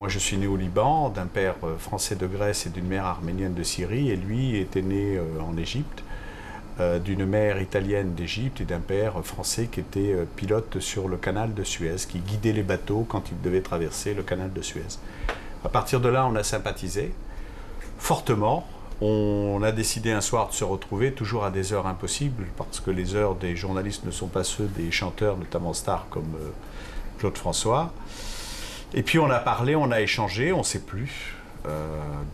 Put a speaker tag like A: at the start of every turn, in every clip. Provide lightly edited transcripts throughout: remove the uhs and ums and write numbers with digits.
A: Moi, je suis né au Liban, d'un père français de Grèce et d'une mère arménienne de Syrie, et lui était né en Égypte, d'une mère italienne d'Égypte et d'un père français qui était pilote sur le canal de Suez, qui guidait les bateaux quand ils devaient traverser le canal de Suez. À partir de là, on a sympathisé fortement. On a décidé un soir de se retrouver, toujours à des heures impossibles, parce que les heures des journalistes ne sont pas ceux des chanteurs, notamment stars comme Claude François. Et puis on a parlé, on a échangé, on ne sait plus.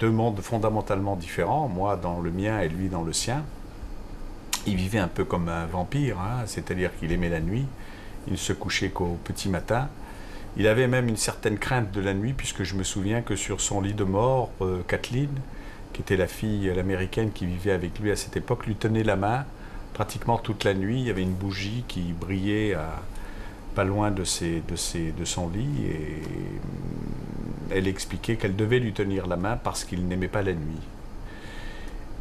A: Deux mondes fondamentalement différents, moi dans le mien et lui dans le sien. Il vivait un peu comme un vampire, hein, c'est-à-dire qu'il aimait la nuit, il ne se couchait qu'au petit matin. Il avait même une certaine crainte de la nuit, puisque je me souviens que sur son lit de mort, Kathleen, qui était la fille l'américaine qui vivait avec lui à cette époque, lui tenait la main pratiquement toute la nuit. Il y avait une bougie qui brillait pas loin de son lit, et elle expliquait qu'elle devait lui tenir la main parce qu'il n'aimait pas la nuit.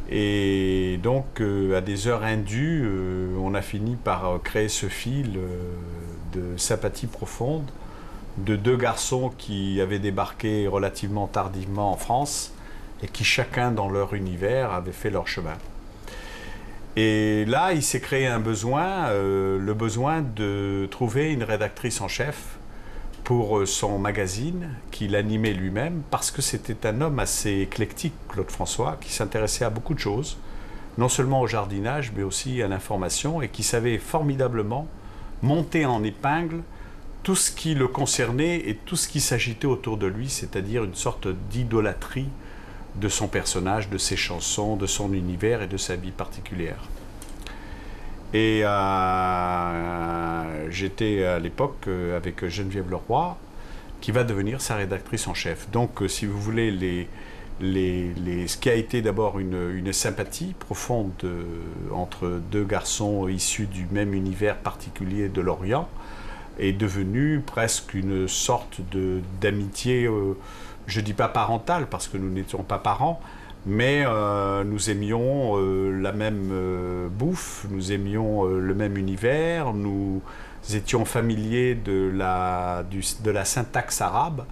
A: Et donc, à des heures indues, on a fini par créer ce fil de sympathie profonde de deux garçons qui avaient débarqué relativement tardivement en France et qui, chacun dans leur univers, avaient fait leur chemin. Et là, il s'est créé un besoin, le besoin de trouver une rédactrice en chef pour son magazine, qu'il animait lui-même, parce que c'était un homme assez éclectique, Claude François, qui s'intéressait à beaucoup de choses, non seulement au jardinage, mais aussi à l'information, et qui savait formidablement monter en épingle tout ce qui le concernait et tout ce qui s'agitait autour de lui, c'est-à-dire une sorte d'idolâtrie de son personnage, de ses chansons, de son univers et de sa vie particulière. Et j'étais à l'époque avec Geneviève Leroy, qui va devenir sa rédactrice en chef. Donc, si vous voulez, ce qui a été d'abord une sympathie profonde entre deux garçons issus du même univers particulier de l'Orient, est devenu presque une sorte d'amitié, je ne dis pas parentale, parce que nous n'étions pas parents, mais nous aimions la même bouffe, nous aimions le même univers, nous étions familiers de la syntaxe arabe.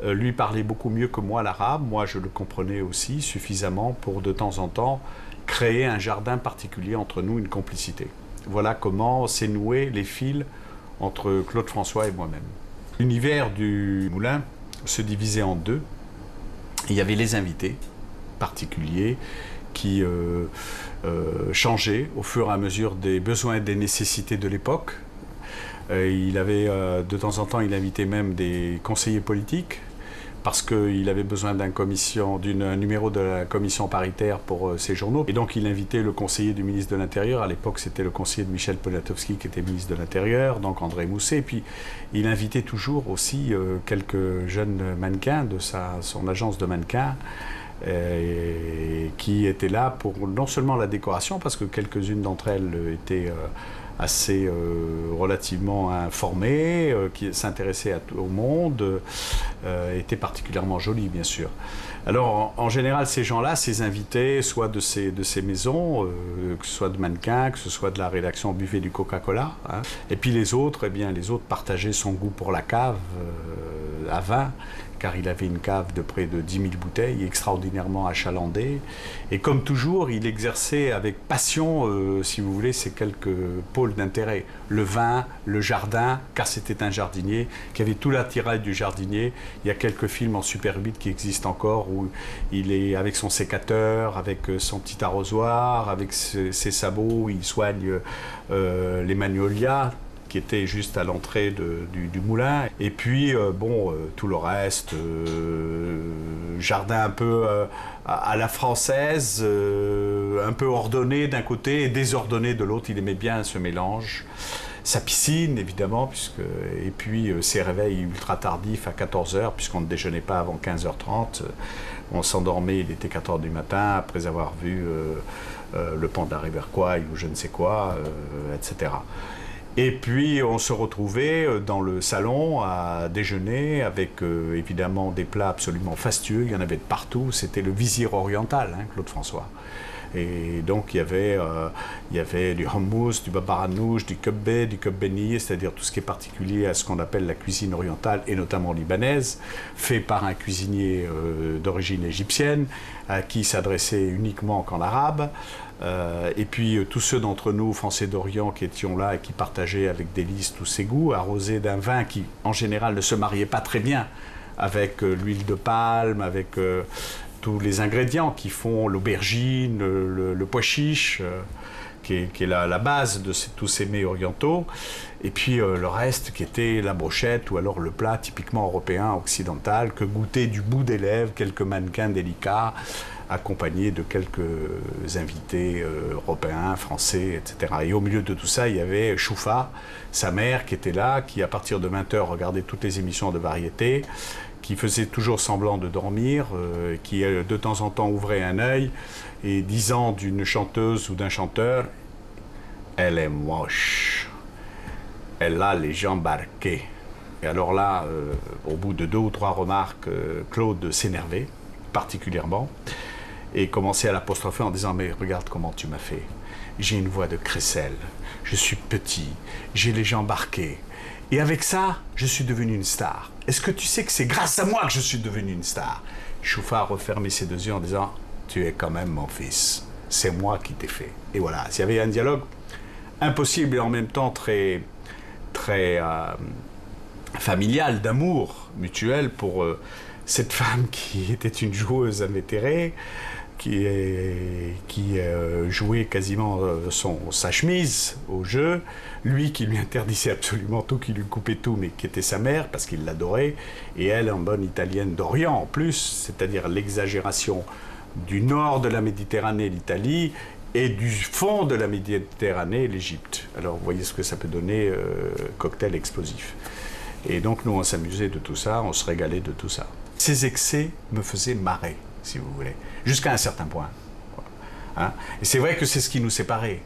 A: Lui parlait beaucoup mieux que moi l'arabe, moi je le comprenais aussi suffisamment pour de temps en temps créer un jardin particulier entre nous, une complicité. Voilà comment s'est noué les fils entre Claude François et moi-même. L'univers du moulin se divisait en deux. Il y avait les invités particuliers qui changeaient au fur et à mesure des besoins et des nécessités de l'époque. Il avait de temps en temps, il invitait même des conseillers politiques, parce qu'il avait besoin d'un numéro de la commission paritaire pour ses journaux. Et donc il invitait le conseiller du ministre de l'Intérieur, à l'époque c'était le conseiller de Michel Poniatowski qui était ministre de l'Intérieur, donc André Mousset. Et puis il invitait toujours aussi quelques jeunes mannequins de son agence de mannequins, qui étaient là pour non seulement la décoration, parce que quelques-unes d'entre elles étaient assez relativement informées, qui s'intéressaient au monde, étaient particulièrement jolies, bien sûr. Alors, en général, ces gens-là, ces invités, soit de ces maisons, que ce soit de mannequins, que ce soit de la rédaction Buffet du Coca-Cola, hein. Et puis les autres, eh bien, les autres partageaient son goût pour la cave à vin, car il avait une cave de près de 10 000 bouteilles, extraordinairement achalandée. Et comme toujours, il exerçait avec passion, si vous voulez, ces quelques pôles d'intérêt. Le vin, le jardin, car c'était un jardinier, qui avait tout l'attirail du jardinier. Il y a quelques films en Super 8 qui existent encore, où il est avec son sécateur, avec son petit arrosoir, avec ses sabots, il soigne les magnolias, qui était juste à l'entrée du moulin. Et puis, tout le reste, jardin un peu à la française, un peu ordonné d'un côté et désordonné de l'autre. Il aimait bien ce mélange. Sa piscine, évidemment, et puis ses réveils ultra tardifs à 14h, puisqu'on ne déjeunait pas avant 15h30. On s'endormait, il était 4h du matin, après avoir vu le pont de la rivière Kwai ou je ne sais quoi, etc. Et puis on se retrouvait dans le salon à déjeuner avec évidemment des plats absolument fastueux, il y en avait de partout, c'était le vizir oriental, hein, Claude François. Et donc il y avait du hummus, du babaranouche, du kebbeni, c'est-à-dire tout ce qui est particulier à ce qu'on appelle la cuisine orientale et notamment libanaise, fait par un cuisinier d'origine égyptienne qui s'adressait uniquement qu'en arabe. Et puis tous ceux d'entre nous, Français d'Orient, qui étions là et qui partageaient avec délice tous ces goûts, arrosés d'un vin qui en général ne se mariait pas très bien avec l'huile de palme, avec tous les ingrédients qui font l'aubergine, le pois chiche, qui est la base de tous ces mets orientaux, et puis le reste qui était la brochette ou alors le plat typiquement européen, occidental, que goûtaient du bout des lèvres quelques mannequins délicats, accompagnés de quelques invités européens, français, etc. Et au milieu de tout ça, il y avait Choufa, sa mère, qui était là, qui à partir de 20h regardait toutes les émissions de variété, qui faisait toujours semblant de dormir, qui de temps en temps ouvrait un œil et disant d'une chanteuse ou d'un chanteur « Elle est moche, elle a les jambes arquées ». Et alors là, au bout de 2 ou 3 remarques, Claude s'énervait particulièrement et commençait à l'apostropher en disant « Mais regarde comment tu m'as fait, j'ai une voix de crécelle, je suis petit, j'ai les jambes arquées. Et avec ça, je suis devenu une star. Est-ce que tu sais que c'est grâce à moi que je suis devenu une star ?» Choufa a refermé ses 2 yeux en disant « Tu es quand même mon fils, c'est moi qui t'ai fait. » Et voilà, il y avait un dialogue impossible et en même temps très familial, d'amour mutuel pour cette femme qui était une joueuse invétérée, qui jouait quasiment sa chemise au jeu, lui qui lui interdisait absolument tout, qui lui coupait tout, mais qui était sa mère parce qu'il l'adorait, et elle en bonne italienne d'Orient en plus, c'est-à-dire l'exagération du nord de la Méditerranée, l'Italie, et du fond de la Méditerranée, l'Égypte. Alors vous voyez ce que ça peut donner, cocktail explosif. Et donc nous on s'amusait de tout ça, on se régalait de tout ça. Ces excès me faisaient marrer, si vous voulez, jusqu'à un certain point. Hein? Et c'est vrai que c'est ce qui nous séparait,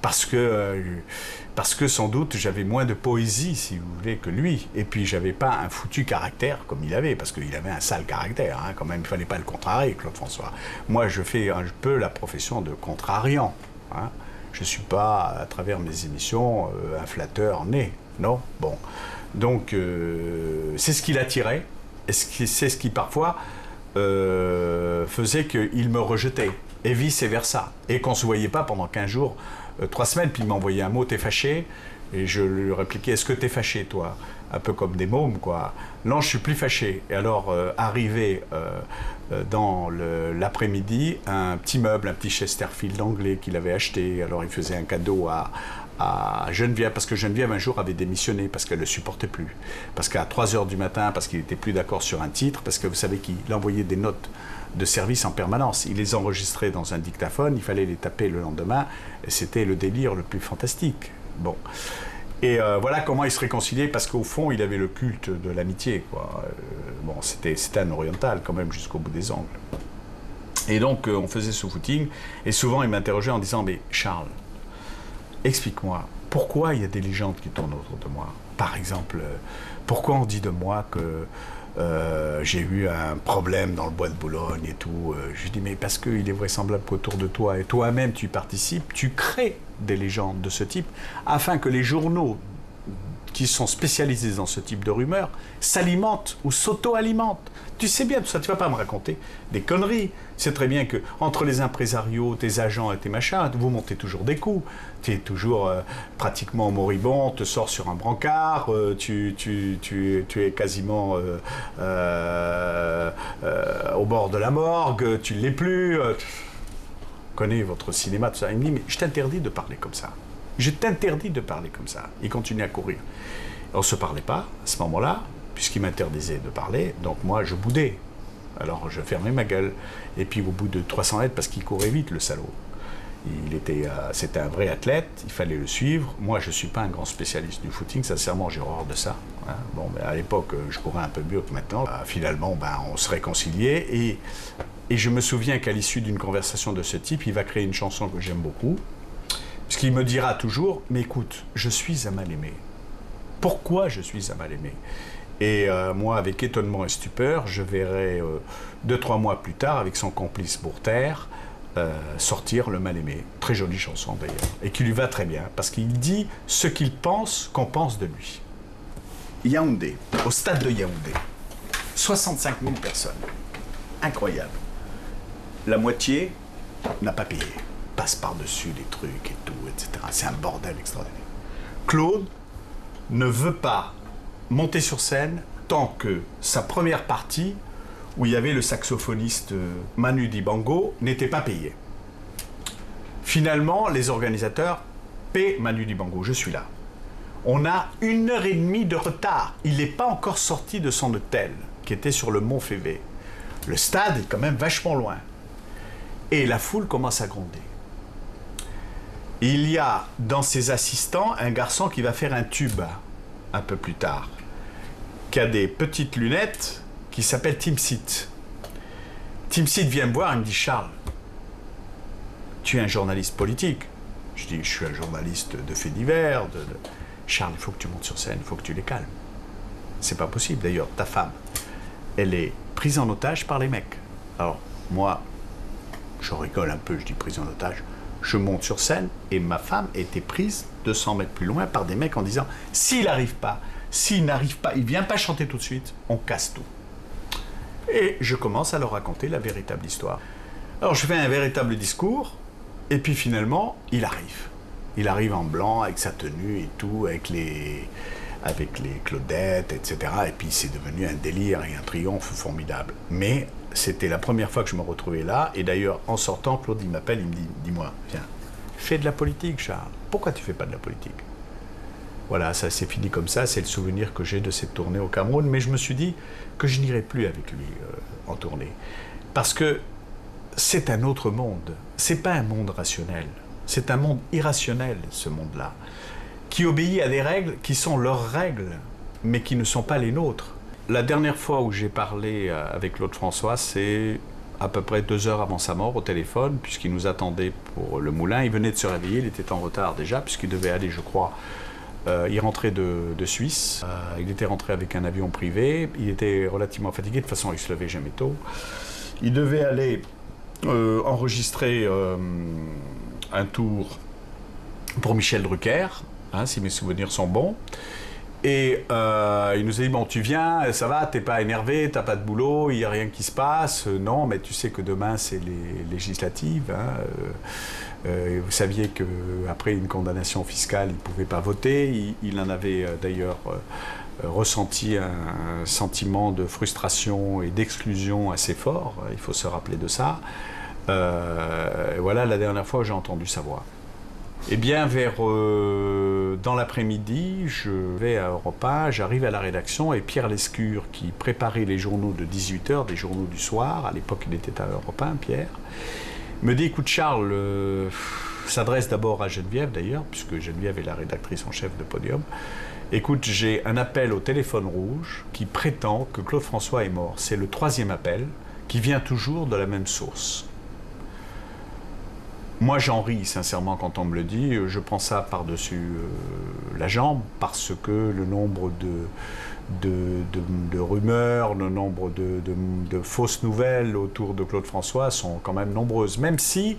A: parce que sans doute j'avais moins de poésie, si vous voulez, que lui, et puis j'avais pas un foutu caractère comme il avait, parce qu'il avait un sale caractère, hein, quand même, il fallait pas le contrarier, Claude François. Moi je fais un peu la profession de contrariant, hein. Je suis pas, à travers mes émissions, un flatteur né, non? Bon, donc c'est ce qui l'attirait, et c'est ce qui parfois faisait qu'il me rejetait, et vice-versa, et qu'on ne se voyait pas pendant 15 jours, 3 semaines, puis il m'envoyait un mot, t'es fâché, et je lui répliquais, est-ce que t'es fâché, toi? Un peu comme des mômes, quoi. Non, je suis plus fâché. Et alors, arrivé dans l'après-midi, un petit meuble, un petit Chesterfield anglais qu'il avait acheté, alors il faisait un cadeau à Geneviève, parce que Geneviève un jour avait démissionné, parce qu'elle ne le supportait plus. Parce qu'à 3h du matin, parce qu'il n'était plus d'accord sur un titre, parce que vous savez qu'il envoyait des notes de service en permanence. Il les enregistrait dans un dictaphone, il fallait les taper le lendemain, et c'était le délire le plus fantastique. Bon. Et voilà comment il se réconciliait, parce qu'au fond, il avait le culte de l'amitié, quoi. Bon, c'était un oriental, quand même, jusqu'au bout des ongles. Et donc, on faisait ce footing, et souvent, il m'interrogeait en disant, mais Charles, explique-moi, pourquoi il y a des légendes qui tournent autour de moi? Par exemple, pourquoi on dit de moi que j'ai eu un problème dans le bois de Boulogne et tout? Je lui dis, mais parce qu'il est vraisemblable qu'autour de toi, et toi-même tu y participes, tu crées des légendes de ce type, afin que les journaux qui sont spécialisés dans ce type de rumeurs s'alimentent ou s'auto-alimentent. Tu sais bien tout ça, tu ne vas pas me raconter des conneries. Tu sais très bien que entre les impresarios, tes agents et tes machins, vous montez toujours des coups. Tu es toujours pratiquement moribond, on te sort sur un brancard, tu es quasiment au bord de la morgue, tu ne l'es plus. Connais votre cinéma, tout ça. Il me dit, mais je t'interdis de parler comme ça. Je t'interdis de parler comme ça. Il continue à courir. On ne se parlait pas à ce moment-là, puisqu'il m'interdisait de parler, donc moi je boudais. Alors je fermais ma gueule. Et puis au bout de 300 mètres, parce qu'il courait vite, le salaud, c'était un vrai athlète, il fallait le suivre. Moi je ne suis pas un grand spécialiste du footing, sincèrement j'ai horreur de ça. Hein. Bon, mais à l'époque je courais un peu mieux que maintenant. Finalement on se réconciliait et je me souviens qu'à l'issue d'une conversation de ce type, il va créer une chanson que j'aime beaucoup, puisqu'il me dira toujours, mais écoute, je suis un mal-aimé. Pourquoi je suis un mal-aimé? Et moi, avec étonnement et stupeur, je verrai 2-3 mois plus tard, avec son complice Bourter, sortir Le Mal-Aimé, très jolie chanson d'ailleurs, et qui lui va très bien, parce qu'il dit ce qu'il pense qu'on pense de lui. Yaoundé, au stade de Yaoundé, 65 000 personnes, incroyable. La moitié n'a pas payé, passe par-dessus les trucs et tout, etc. C'est un bordel extraordinaire. Claude ne veut pas monter sur scène tant que sa première partie, où il y avait le saxophoniste Manu Dibango, n'était pas payé. Finalement, les organisateurs paient Manu Dibango, je suis là. On a 1h30 de retard. Il n'est pas encore sorti de son hôtel, qui était sur le Mont Févé. Le stade est quand même vachement loin. Et la foule commence à gronder. Il y a dans ses assistants un garçon qui va faire un tube un peu plus tard, qui a des petites lunettes, qui s'appelle Tim Sit. Tim Sit vient me voir et me dit « Charles, tu es un journaliste politique ?» Je dis « Je suis un journaliste de faits divers. Charles, il faut que tu montes sur scène, il faut que tu les calmes. C'est pas possible. D'ailleurs, ta femme, elle est prise en otage par les mecs. » Alors, moi, je rigole un peu, je dis prise en otage. Je monte sur scène et ma femme était prise 200 mètres plus loin par des mecs en disant « S'il n'arrive pas, il vient pas chanter tout de suite, on casse tout. » Et je commence à leur raconter la véritable histoire. Alors je fais un véritable discours, et puis finalement, il arrive. Il arrive en blanc, avec sa tenue et tout, avec les Claudettes, etc. Et puis c'est devenu un délire et un triomphe formidable. Mais c'était la première fois que je me retrouvais là, et d'ailleurs, en sortant, Claude, il m'appelle, il me dit « Dis-moi, viens, fais de la politique, Charles. Pourquoi tu fais pas de la politique ?» Voilà, ça s'est fini comme ça, c'est le souvenir que j'ai de cette tournée au Cameroun, mais je me suis dit que je n'irai plus avec lui en tournée. Parce que c'est un autre monde, c'est pas un monde rationnel, c'est un monde irrationnel, ce monde-là, qui obéit à des règles qui sont leurs règles, mais qui ne sont pas les nôtres. La dernière fois où j'ai parlé avec Claude François, c'est à peu près 2 heures avant sa mort au téléphone, puisqu'il nous attendait pour le Moulin. Il venait de se réveiller, il était en retard déjà, puisqu'il devait aller, je crois, il rentrait de Suisse, il était rentré avec un avion privé, il était relativement fatigué, de toute façon il se levait jamais tôt. Il devait aller enregistrer un tour pour Michel Drucker, hein, si mes souvenirs sont bons. Et il nous a dit, bon, tu viens, ça va, t'es pas énervé, t'as pas de boulot, il n'y a rien qui se passe. Non, mais tu sais que demain, c'est les législatives. Hein, vous saviez qu'après une condamnation fiscale, il ne pouvait pas voter. Il en avait d'ailleurs ressenti un sentiment de frustration et d'exclusion assez fort. Il faut se rappeler de ça. Voilà la dernière fois où j'ai entendu sa voix. Eh bien, dans l'après-midi, je vais à Europe 1, j'arrive à la rédaction et Pierre Lescure, qui préparait les journaux de 18h, des journaux du soir, à l'époque il était à Europe 1, Pierre, me dit, écoute Charles, s'adresse d'abord à Geneviève d'ailleurs, puisque Geneviève est la rédactrice en chef de Podium, écoute, j'ai un appel au téléphone rouge qui prétend que Claude François est mort. C'est le 3e appel qui vient toujours de la même source. Moi, j'en ris, sincèrement, quand on me le dit. Je prends ça par-dessus la jambe, parce que le nombre de rumeurs, le nombre de fausses nouvelles autour de Claude François sont quand même nombreuses. Même si,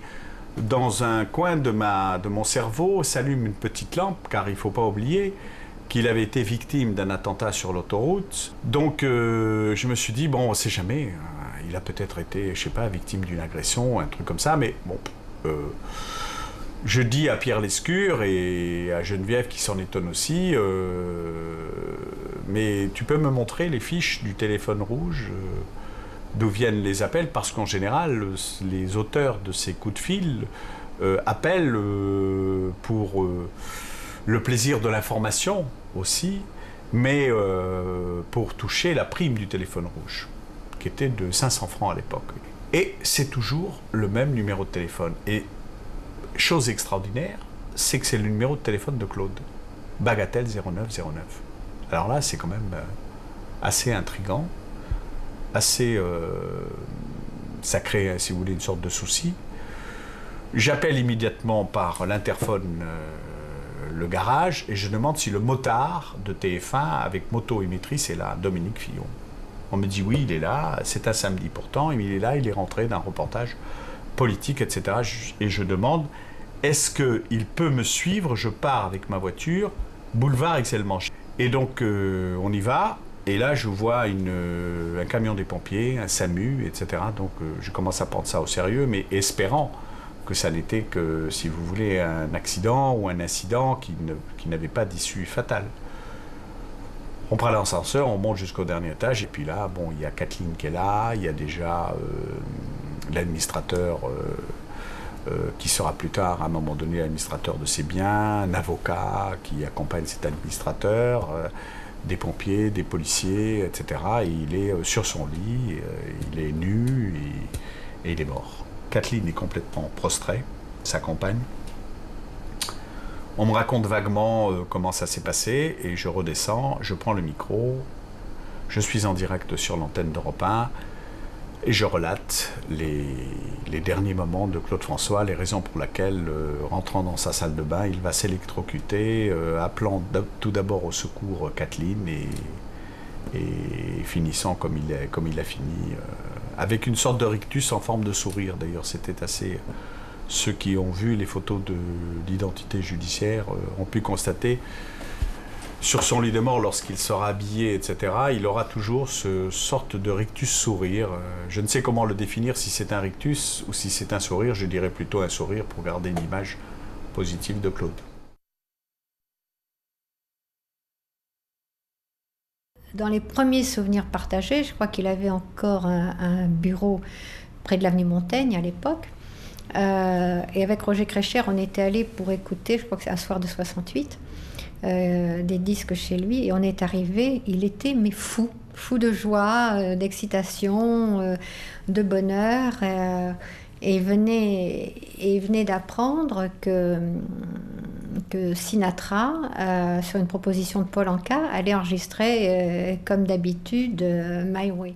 A: dans un coin de mon cerveau, s'allume une petite lampe, car il ne faut pas oublier qu'il avait été victime d'un attentat sur l'autoroute. Donc, je me suis dit, bon, on ne sait jamais, il a peut-être été, je ne sais pas, victime d'une agression, un truc comme ça, mais bon... je dis à Pierre Lescure et à Geneviève qui s'en étonne aussi, mais tu peux me montrer les fiches du téléphone rouge, d'où viennent les appels, parce qu'en général, les auteurs de ces coups de fil appellent pour le plaisir de l'information aussi, mais pour toucher la prime du téléphone rouge, qui était de 500 francs à l'époque. Et c'est toujours le même numéro de téléphone. Et chose extraordinaire, c'est que c'est le numéro de téléphone de Claude. Bagatelle 0909. Alors là, c'est quand même assez intriguant, assez... ça crée, si vous voulez, une sorte de souci. J'appelle immédiatement par l'interphone le garage et je demande si le motard de TF1 avec moto émettrice est là, Dominique Fillon. On me dit oui, il est là, c'est un samedi pourtant, il est là, il est rentré d'un reportage politique, etc. Et je demande, est-ce qu'il peut me suivre? Je pars avec ma voiture, boulevard Excel-Manche. Et donc on y va, et là je vois un camion des pompiers, un SAMU, etc. Donc je commence à prendre ça au sérieux, mais espérant que ça n'était que, si vous voulez, un accident ou un incident qui n'avait pas d'issue fatale. On prend l'ascenseur, on monte jusqu'au dernier étage, et puis là, bon, il y a Kathleen qui est là, il y a déjà l'administrateur qui sera plus tard, à un moment donné, l'administrateur de ses biens, un avocat qui accompagne cet administrateur, des pompiers, des policiers, etc. Et il est sur son lit, il est nu et il est mort. Kathleen est complètement prostrée, sa compagne. On me raconte vaguement comment ça s'est passé et je redescends, je prends le micro, je suis en direct sur l'antenne d'Europe 1 et je relate les derniers moments de Claude François, les raisons pour lesquelles, rentrant dans sa salle de bain, il va s'électrocuter, appelant tout d'abord au secours Kathleen et finissant comme il a fini, avec une sorte de rictus en forme de sourire. D'ailleurs, c'était assez... Ceux qui ont vu les photos de l'identité judiciaire ont pu constater sur son lit de mort, lorsqu'il sera habillé, etc., il aura toujours ce sorte de rictus sourire. Je ne sais comment le définir, si c'est un rictus ou si c'est un sourire. Je dirais plutôt un sourire pour garder une image positive de Claude.
B: Dans les premiers souvenirs partagés, je crois qu'il avait encore un bureau près de l'avenue Montaigne à l'époque. Et avec Roger Crécher, on était allé pour écouter, je crois que c'est un soir de 68, des disques chez lui. Et on est arrivé, il était mais fou de joie, d'excitation, de bonheur. Et il venait d'apprendre que Sinatra, sur une proposition de Paul Anka, allait enregistrer, comme d'habitude, My Way.